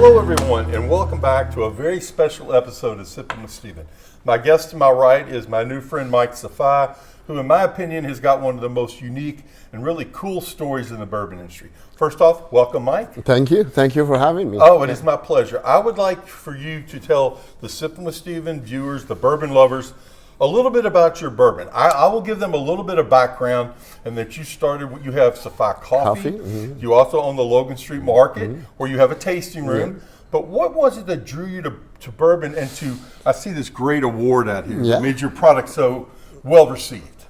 Hello, everyone, and welcome back to a very special episode of Sippin with Stephen. My guest to my right is my new friend, Mike Safai, who, in my opinion, has got one of the most unique and really cool stories in the bourbon industry. First off, welcome, Mike. Thank you. Thank you for having me. Oh, it is my pleasure. I would like for you to tell the Sippin with Stephen viewers, the bourbon lovers, a little bit about your bourbon. I will give them a little bit of background, and that you started, you have Safai Coffee. Mm-hmm. You also own the Logan Street Market, where you have a tasting room. Mm-hmm. But what was it that drew you to bourbon and to, I see this great award out here, that made your product so well received?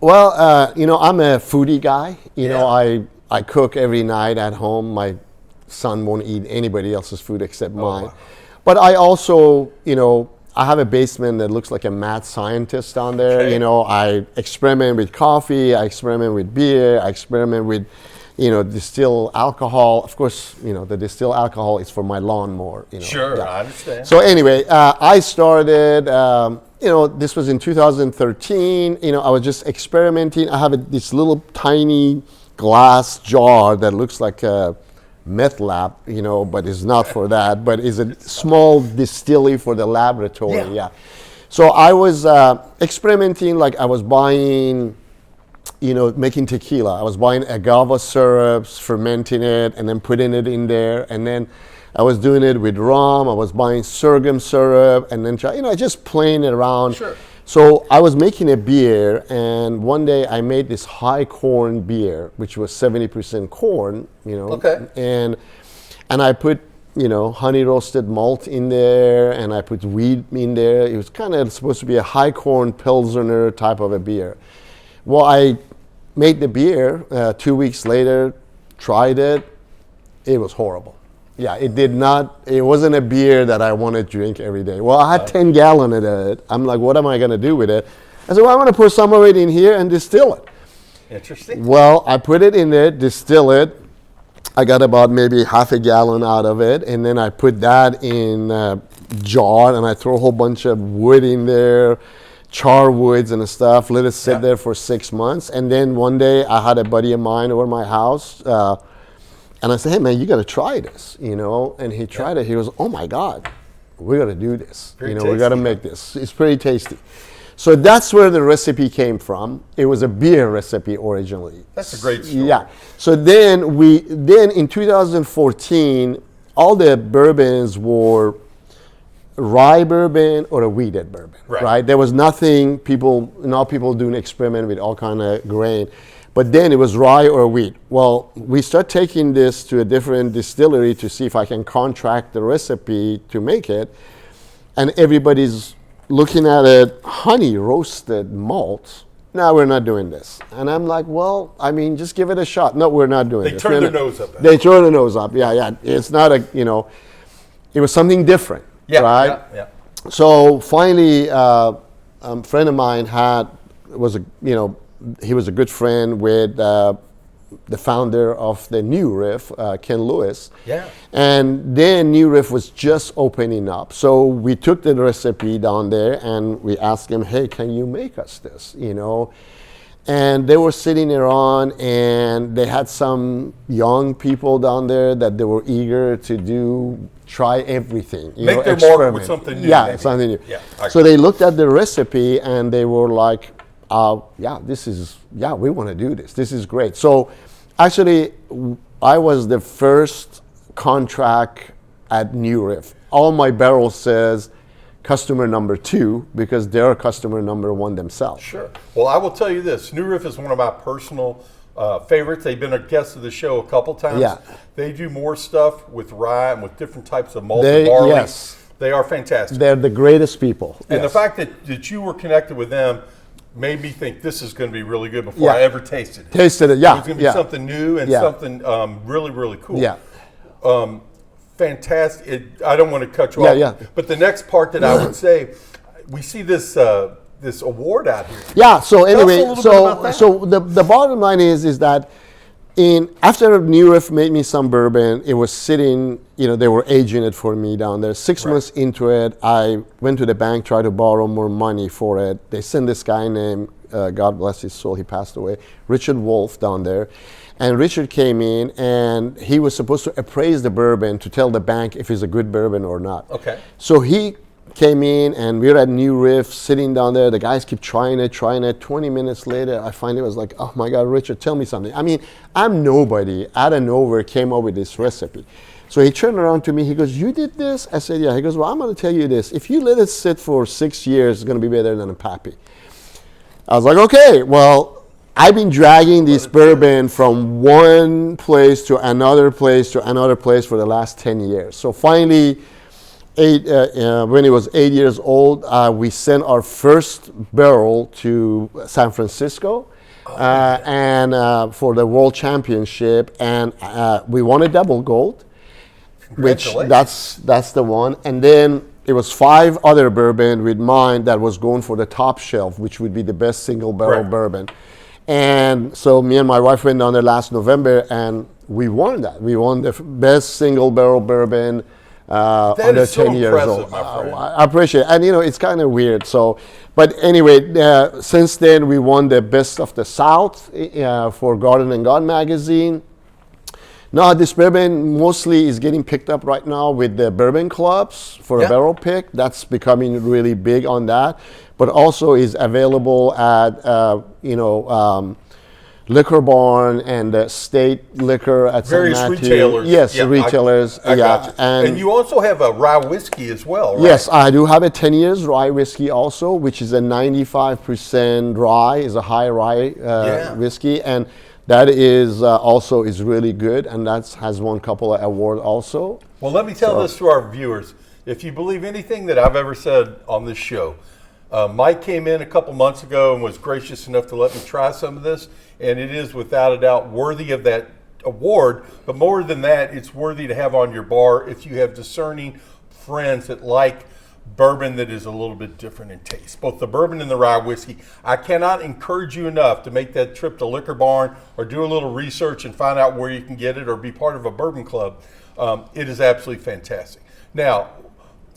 Well, I'm a foodie guy. You know, I cook every night at home. My son won't eat anybody else's food except mine. Wow. But I also, I have a basement that looks like a mad scientist down there. Okay. I experiment with coffee, I experiment with beer, I experiment with, distill alcohol. Of course, the distilled alcohol is for my lawnmower. Sure, I understand. So anyway, I started, this was in 2013. I was just experimenting. I have this little tiny glass jar that looks like a meth lab, but it's not for that, but it's a small distillery for the laboratory. Yeah. So I was experimenting, like I was buying, making tequila. I was buying agave syrups, fermenting it, and then putting it in there. And then I was doing it with rum. I was buying sorghum syrup, and then just playing it around. Sure. So I was making a beer, and one day I made this high corn beer, which was 70% corn, Okay. And I put, honey roasted malt in there, and I put wheat in there. It was kind of supposed to be a high corn Pilsner type of a beer. Well, I made the beer 2 weeks later, tried it. It was horrible. Yeah, it wasn't a beer that I want to drink every day. Well, I had 10 gallons of it. I'm like, what am I going to do with it? I said, well, I'm going to put some of it in here and distill it. Interesting. Well, I put it in there, distill it. I got about maybe half a gallon out of it. And then I put that in a jar, and I throw a whole bunch of wood in there, char woods and stuff, let it sit there for 6 months. And then one day I had a buddy of mine over my house, and I said, hey, man, you got to try this, And he tried it. He goes, oh, my God, we got to do this. We got to make this. It's pretty tasty. So that's where the recipe came from. It was a beer recipe originally. That's a great story. Yeah. So then in 2014, all the bourbons were rye bourbon or a wheated bourbon, right? There was nothing, people doing experiment with all kind of grain. But then it was rye or wheat. Well, we start taking this to a different distillery to see if I can contract the recipe to make it. And everybody's looking at it, honey roasted malt. No, we're not doing this. And I'm like, well, just give it a shot. No, we're not doing this. They turn their nose up. They turn their nose up. Yeah. It's not it was something different, right? Yeah. So finally, a friend of mine he was a good friend with the founder of the New Riff, Ken Lewis. Yeah. And then New Riff was just opening up. So we took the recipe down there and we asked him, hey, can you make us this, And they were sitting around, and they had some young people down there that they were eager to try everything. Make their mark with something new. Yeah, something new. Yeah. So they looked at the recipe and they were like, we want to do this. This is great. So actually, I was the first contract at New Riff. All my barrels says customer number 2 because they're customer number 1 themselves. Sure. Well, I will tell you this. New Riff is one of my personal favorites. They've been a guest of the show a couple times. Yeah. They do more stuff with rye and with different types of malt and barley. Yes. They are fantastic. They're the greatest people. And the fact that you were connected with them made me think this is going to be really good before I ever tasted it. Tasted it, yeah. It was going to be something new and something really, really cool. Yeah. Fantastic. I don't want to cut you off. But the next part that I would say, we see this this award out here. Yeah. So anyway, so the bottom line is that after New Riff made me some bourbon, it was sitting, they were aging it for me down there. 6 months into it, I went to the bank, tried to borrow more money for it. They sent this guy named, God bless his soul, he passed away, Richard Wolf down there. And Richard came in, and he was supposed to appraise the bourbon to tell the bank if it's a good bourbon or not. Okay. So he came in, and we were at New Riff, sitting down there. The guys keep trying it. 20 minutes later, I finally was like, oh my God, Richard, tell me something. I mean, I'm nobody. Out of nowhere, came up with this recipe. So he turned around to me. He goes, you did this? I said, yeah. He goes, well, I'm going to tell you this. If you let it sit for 6 years, it's going to be better than a Pappy. I was like, okay, well, I've been dragging this bourbon from one place to another place to another place for the last 10 years. So finally, when he was 8 years old, we sent our first barrel to San Francisco and for the World Championship, and we won a double gold, which that's the one. And then it was 5 other bourbon with mine that was going for the top shelf, which would be the best single barrel bourbon. And so me and my wife went down there last November, and we won that. We won the best single barrel bourbon under 10 years old. I appreciate it. And it's kind of weird. So, but anyway, since then we won the Best of the South for Garden and God magazine. Now this bourbon mostly is getting picked up right now with the bourbon clubs for a barrel pick. That's becoming really big on that. But also is available at Liquor Barn and the State Liquor at various St. Matthew. retailers. Yes, retailers. I got you. And you also have a rye whiskey as well, right? Yes, I do have a 10 years rye whiskey also, which is a 95% rye, is a high rye whiskey, and that is also is really good, and that has won a couple of awards also. Well, let me tell this to our viewers. If you believe anything that I've ever said on this show, Mike came in a couple months ago and was gracious enough to let me try some of this, and it is without a doubt worthy of that award. But more than that, it's worthy to have on your bar if you have discerning friends that like bourbon that is a little bit different in taste. Both the bourbon and the rye whiskey. I cannot encourage you enough to make that trip to Liquor Barn or do a little research and find out where you can get it or be part of a bourbon club. It is absolutely fantastic. Now,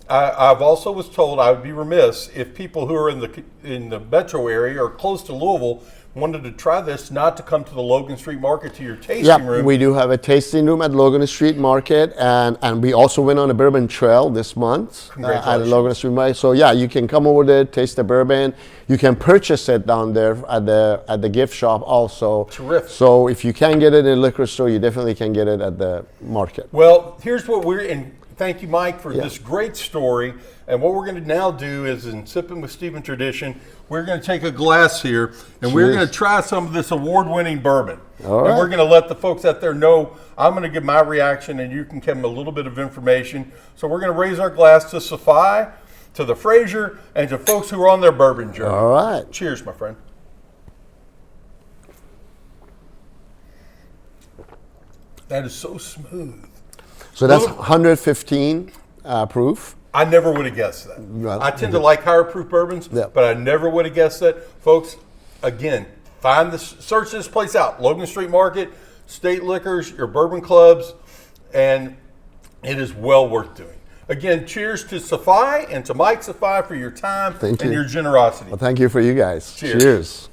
I've also was told I would be remiss if people who are in the metro area or close to Louisville wanted to try this, not to come to the Logan Street Market to your tasting room. We do have a tasting room at Logan Street Market, and we also went on a bourbon trail this month at the Logan Street Market. So yeah, you can come over there, taste the bourbon. You can purchase it down there at the gift shop also. Terrific. So if you can get it in a liquor store, you definitely can get it at the market. Well, here's what we're in. Thank you, Mike, for this great story. And what we're going to now do is, in Sippin' with Steven tradition, we're going to take a glass here, and we're going to try some of this award-winning bourbon. All right. And we're going to let the folks out there know. I'm going to give my reaction, and you can give them a little bit of information. So we're going to raise our glass to Safai, to the Fraser, and to folks who are on their bourbon journey. All right. Cheers, my friend. That is so smooth. So that's 115 proof. I never would have guessed that. Right. I tend to like higher proof bourbons, but I never would have guessed that. Folks, again, search this place out. Logan Street Market, State Liquors, your bourbon clubs, and it is well worth doing. Again, cheers to Safai and to Mike Safai for your time and your generosity. Well, thank you for you guys. Cheers.